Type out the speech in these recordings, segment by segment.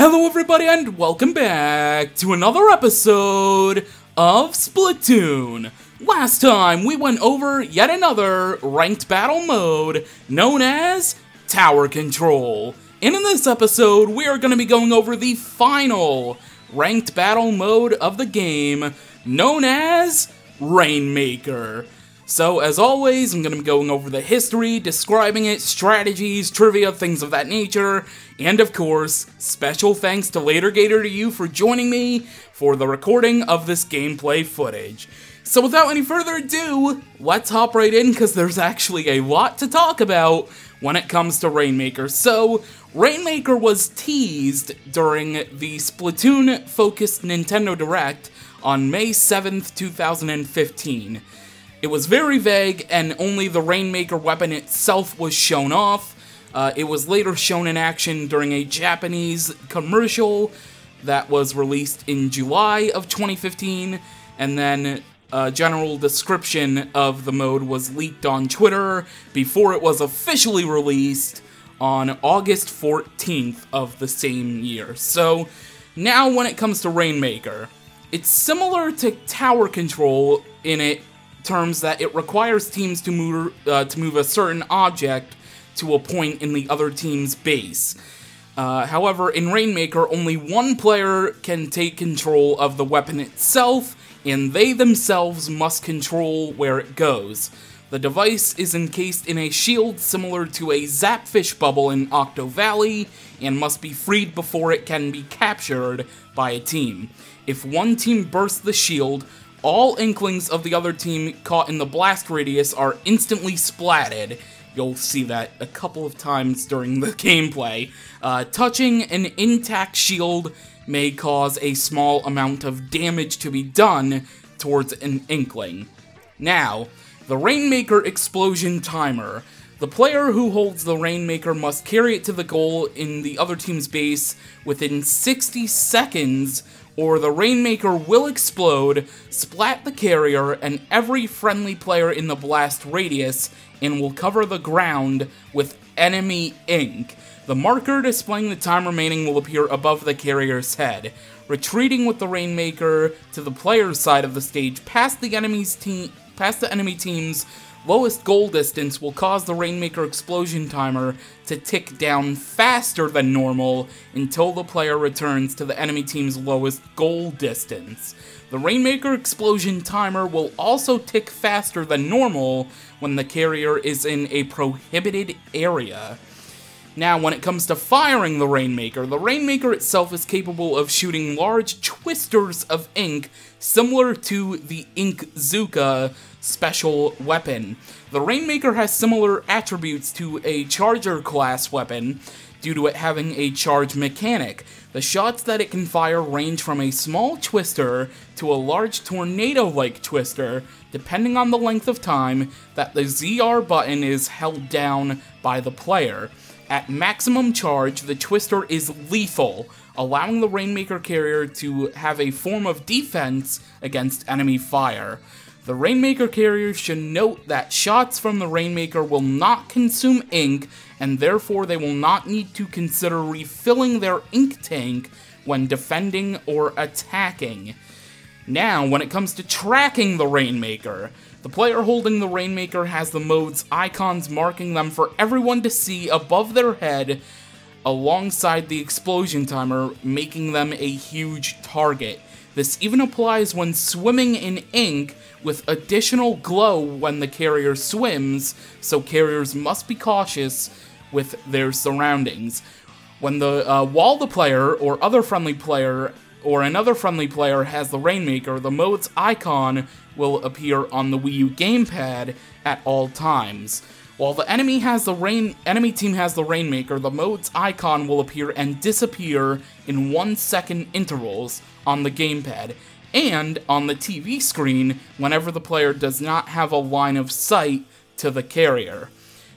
Hello everybody and welcome back to another episode of Splatoon. Last time we went over yet another ranked battle mode known as Tower Control. And in this episode we are going to be going over the final ranked battle mode of the game known as Rainmaker. So, as always, I'm going to be going over the history, describing it, strategies, trivia, things of that nature, and of course, special thanks to LaterGator to you for joining me for the recording of this gameplay footage. So without any further ado, let's hop right in, because there's actually a lot to talk about when it comes to Rainmaker. So, Rainmaker was teased during the Splatoon-focused Nintendo Direct on May 7th, 2015. It was very vague, and only the Rainmaker weapon itself was shown off. It was later shown in action during a Japanese commercial that was released in July of 2015, and then a general description of the mode was leaked on Twitter before it was officially released on August 14th of the same year. So, now when it comes to Rainmaker, it's similar to Tower Control in terms that it requires teams to move a certain object to a point in the other team's base. However, in Rainmaker, only one player can take control of the weapon itself, and they themselves must control where it goes. The device is encased in a shield similar to a Zapfish bubble in Octo Valley, and must be freed before it can be captured by a team. If one team bursts the shield, all inklings of the other team caught in the blast radius are instantly splatted. You'll see that a couple of times during the gameplay. Touching an intact shield may cause a small amount of damage to be done towards an inkling. Now, the Rainmaker explosion timer. The player who holds the Rainmaker must carry it to the goal in the other team's base within 60 seconds, or the Rainmaker will explode, splat the carrier and every friendly player in the blast radius, and will cover the ground with enemy ink. The marker displaying the time remaining will appear above the carrier's head. Retreating with the Rainmaker to the player's side of the stage past the enemy team's lowest goal distance will cause the Rainmaker explosion timer to tick down faster than normal until the player returns to the enemy team's lowest goal distance. The Rainmaker explosion timer will also tick faster than normal when the carrier is in a prohibited area. Now, when it comes to firing the Rainmaker itself is capable of shooting large twisters of ink similar to the Inkzooka special weapon. The Rainmaker has similar attributes to a Charger class weapon due to it having a charge mechanic. The shots that it can fire range from a small twister to a large tornado-like twister, depending on the length of time that the ZR button is held down by the player. At maximum charge, the twister is lethal, allowing the Rainmaker carrier to have a form of defense against enemy fire. The Rainmaker carrier should note that shots from the Rainmaker will not consume ink, and therefore they will not need to consider refilling their ink tank when defending or attacking. Now, when it comes to tracking the Rainmaker, the player holding the Rainmaker has the mode's icons marking them for everyone to see above their head alongside the explosion timer, making them a huge target. This even applies when swimming in ink, with additional glow when the carrier swims, so carriers must be cautious with their surroundings. While the player or another friendly player has the Rainmaker, the mode's icon will appear on the Wii U gamepad at all times. While the enemy team has the Rainmaker, the mode's icon will appear and disappear in 1-second intervals on the gamepad, and on the TV screen whenever the player does not have a line of sight to the carrier.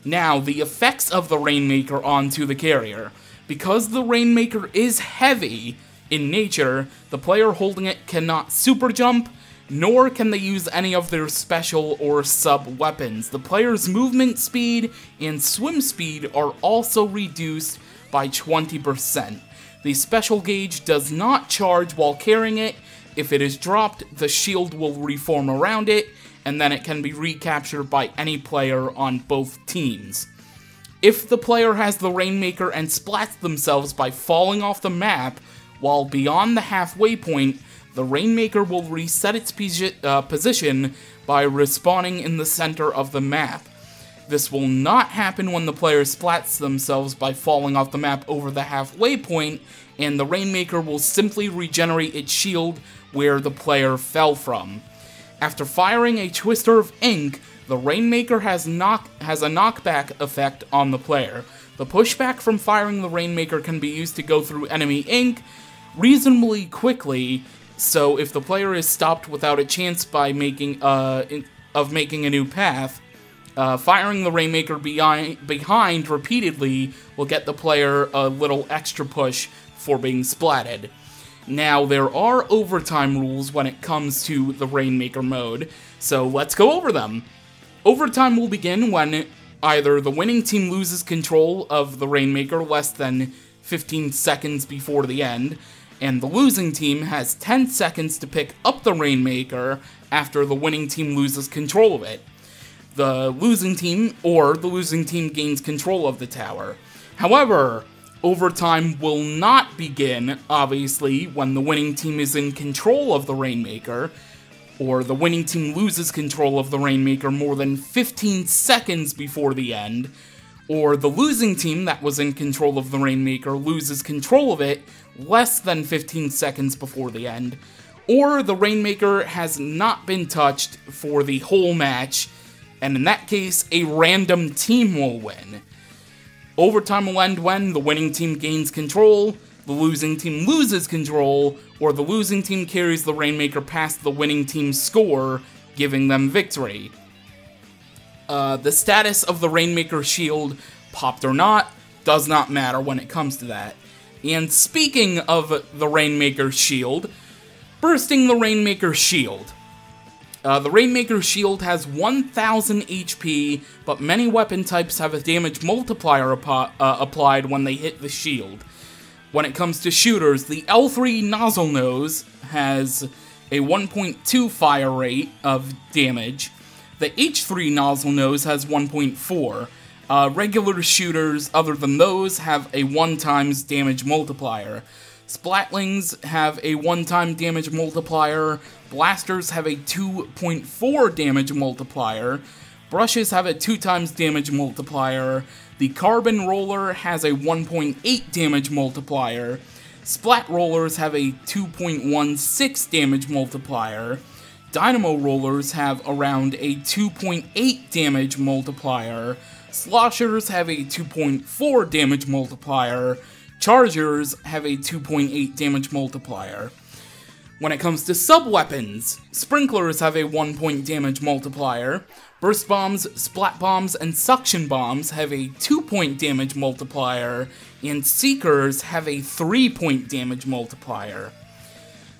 Now, the effects of the Rainmaker onto the carrier. Because the Rainmaker is heavy in nature, the player holding it cannot super jump, nor can they use any of their special or sub-weapons. The player's movement speed and swim speed are also reduced by 20%. The special gauge does not charge while carrying it. If it is dropped, the shield will reform around it, and then it can be recaptured by any player on both teams. If the player has the Rainmaker and splats themselves by falling off the map while beyond the halfway point, the Rainmaker will reset its position by respawning in the center of the map. This will not happen when the player splats themselves by falling off the map over the halfway point, and the Rainmaker will simply regenerate its shield where the player fell from. After firing a Twister of Ink, the Rainmaker has a knockback effect on the player. The pushback from firing the Rainmaker can be used to go through enemy ink reasonably quickly, so if the player is stopped without a chance by making a new path, firing the Rainmaker behind repeatedly will get the player a little extra push for being splatted. Now, there are overtime rules when it comes to the Rainmaker mode, so let's go over them. Overtime will begin when either the winning team loses control of the Rainmaker less than 15 seconds before the end, and the losing team has 10 seconds to pick up the Rainmaker after the winning team loses control of it. The losing team gains control of the tower. However, overtime will not begin, obviously, when the winning team is in control of the Rainmaker, or the winning team loses control of the Rainmaker more than 15 seconds before the end, or the losing team that was in control of the Rainmaker loses control of it less than 15 seconds before the end, or the Rainmaker has not been touched for the whole match, and in that case, a random team will win. Overtime will end when the winning team gains control, the losing team loses control, or the losing team carries the Rainmaker past the winning team's score, giving them victory. The status of the Rainmaker shield, popped or not, does not matter when it comes to that. And speaking of the Rainmaker shield, bursting the Rainmaker shield. The Rainmaker shield has 1000 HP, but many weapon types have a damage multiplier applied when they hit the shield. When it comes to shooters, the L3 Nozzle Nose has a 1.2 fire rate of damage. The H3 Nozzle Nose has 1.4. Regular shooters other than those have a 1 times damage multiplier. Splatlings have a 1-time damage multiplier, blasters have a 2.4 damage multiplier, brushes have a 2 times damage multiplier, the carbon roller has a 1.8 damage multiplier, splat rollers have a 2.16 damage multiplier, dynamo rollers have around a 2.8 damage multiplier, sloshers have a 2.4 damage multiplier, chargers have a 2.8 damage multiplier. When it comes to sub-weapons, sprinklers have a 1-point damage multiplier, burst bombs, splat bombs, and suction bombs have a 2-point damage multiplier, and seekers have a 3-point damage multiplier.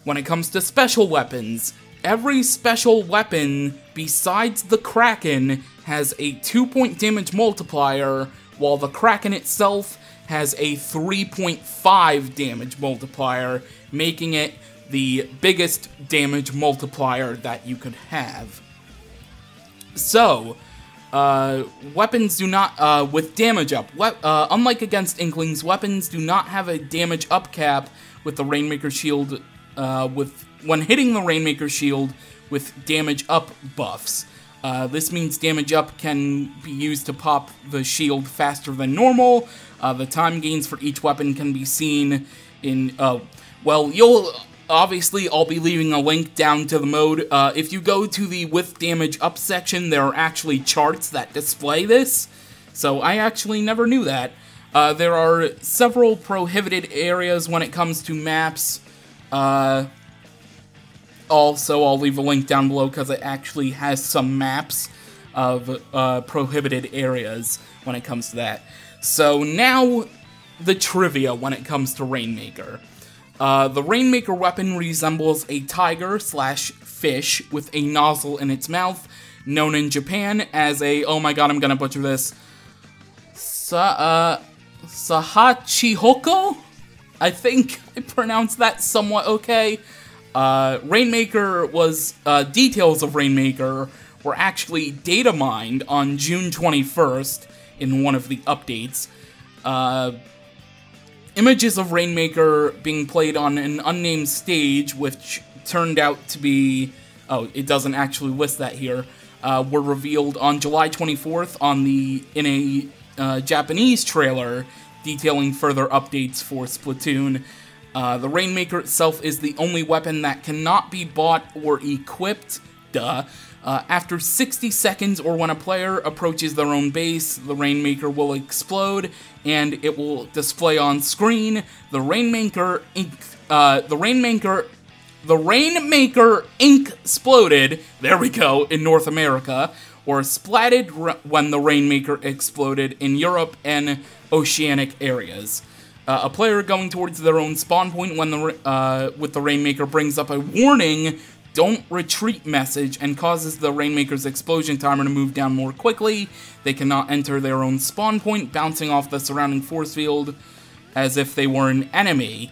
When it comes to special weapons, every special weapon besides the Kraken has a 2-point damage multiplier, while the Kraken itself has a 3.5 damage multiplier, making it the biggest damage multiplier that you could have. So, weapons do not, with damage up, unlike against Inklings, weapons do not have a damage up cap with the Rainmaker shield, when hitting the Rainmaker shield with damage up buffs. This means damage up can be used to pop the shield faster than normal. The time gains for each weapon can be seen in, obviously, I'll be leaving a link down to the mode. If you go to the with damage up section, there are actually charts that display this. So I actually never knew that. There are several prohibited areas when it comes to maps. Also, I'll leave a link down below because it actually has some maps of prohibited areas when it comes to that. So now, the trivia when it comes to Rainmaker. The Rainmaker weapon resembles a tiger/fish with a nozzle in its mouth, known in Japan as a, oh my god, I'm gonna butcher this, Sahachihoko? I think I pronounced that somewhat okay. Rainmaker was, details of Rainmaker were actually data mined on June 21st in one of the updates. Images of Rainmaker being played on an unnamed stage, which turned out to be... Oh, it doesn't actually list that here. Were revealed on July 24th in a Japanese trailer detailing further updates for Splatoon. The Rainmaker itself is the only weapon that cannot be bought or equipped. After 60 seconds or when a player approaches their own base, the Rainmaker will explode and it will display on screen the Rainmaker ink exploded, there we go, in North America, or splatted when the Rainmaker exploded in Europe and oceanic areas. A player going towards their own spawn point when with the Rainmaker brings up a warning, don't retreat message, and causes the Rainmaker's explosion timer to move down more quickly. They cannot enter their own spawn point, bouncing off the surrounding force field as if they were an enemy.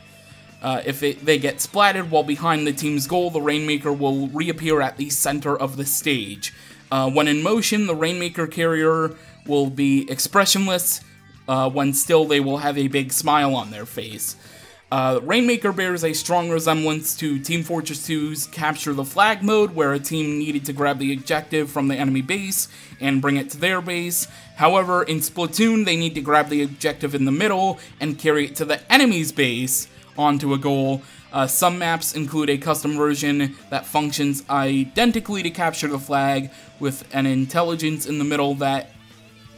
If they get splatted while behind the team's goal, the Rainmaker will reappear at the center of the stage. When in motion, the Rainmaker carrier will be expressionless. When still, they will have a big smile on their face. Rainmaker bears a strong resemblance to Team Fortress 2's Capture the Flag mode, where a team needed to grab the objective from the enemy base and bring it to their base. However, in Splatoon, they need to grab the objective in the middle and carry it to the enemy's base onto a goal. Some maps include a custom version that functions identically to Capture the Flag, with an intelligence in the middle that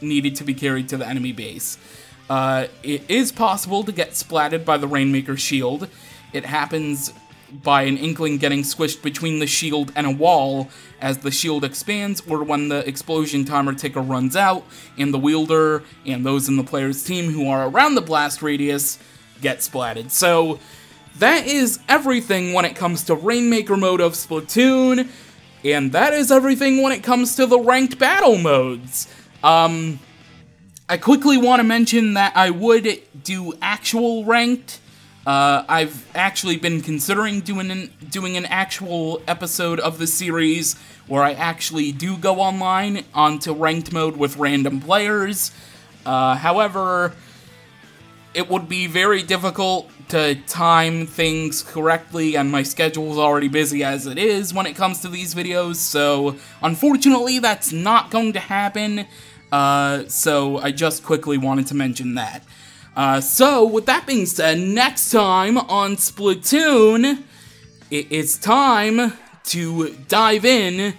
needed to be carried to the enemy base. It is possible to get splatted by the Rainmaker shield. It happens by an Inkling getting squished between the shield and a wall as the shield expands, or when the explosion timer ticker runs out, and the wielder and those in the player's team who are around the blast radius get splatted. So, that is everything when it comes to Rainmaker mode of Splatoon, and that is everything when it comes to the ranked battle modes. I quickly want to mention that I would do actual ranked. I've actually been considering doing an actual episode of the series where I actually do go online onto ranked mode with random players. However, it would be very difficult to time things correctly, and my schedule is already busy as it is when it comes to these videos, so unfortunately that's not going to happen. So I just quickly wanted to mention that. So with that being said, next time on Splatoon, it is time to dive in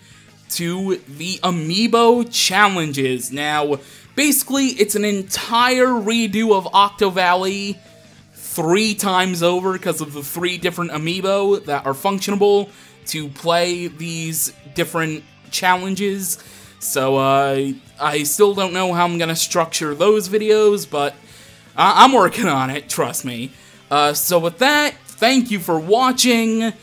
to the Amiibo challenges. Now, basically, it's an entire redo of Octo Valley 3 times over because of the 3 different Amiibo that are functionable to play these different challenges. So, I still don't know how I'm gonna structure those videos, but I'm working on it, trust me. So with that, thank you for watching,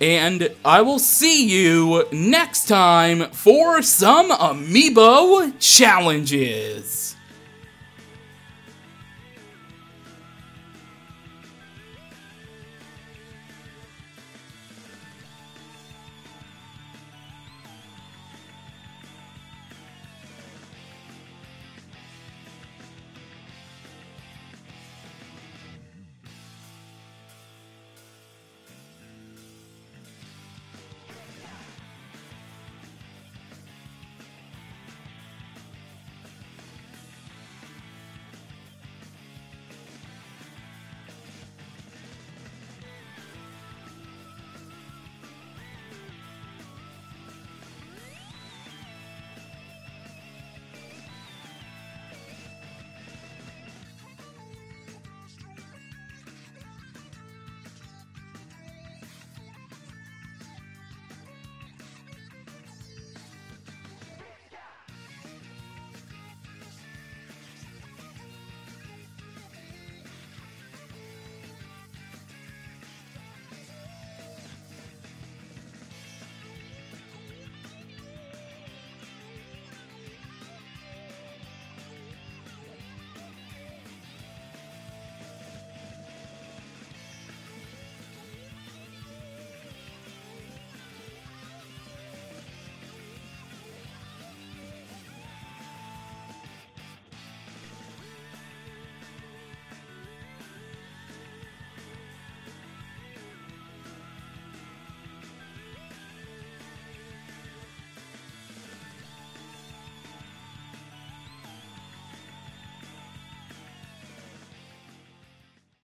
and I will see you next time for some Amiibo challenges.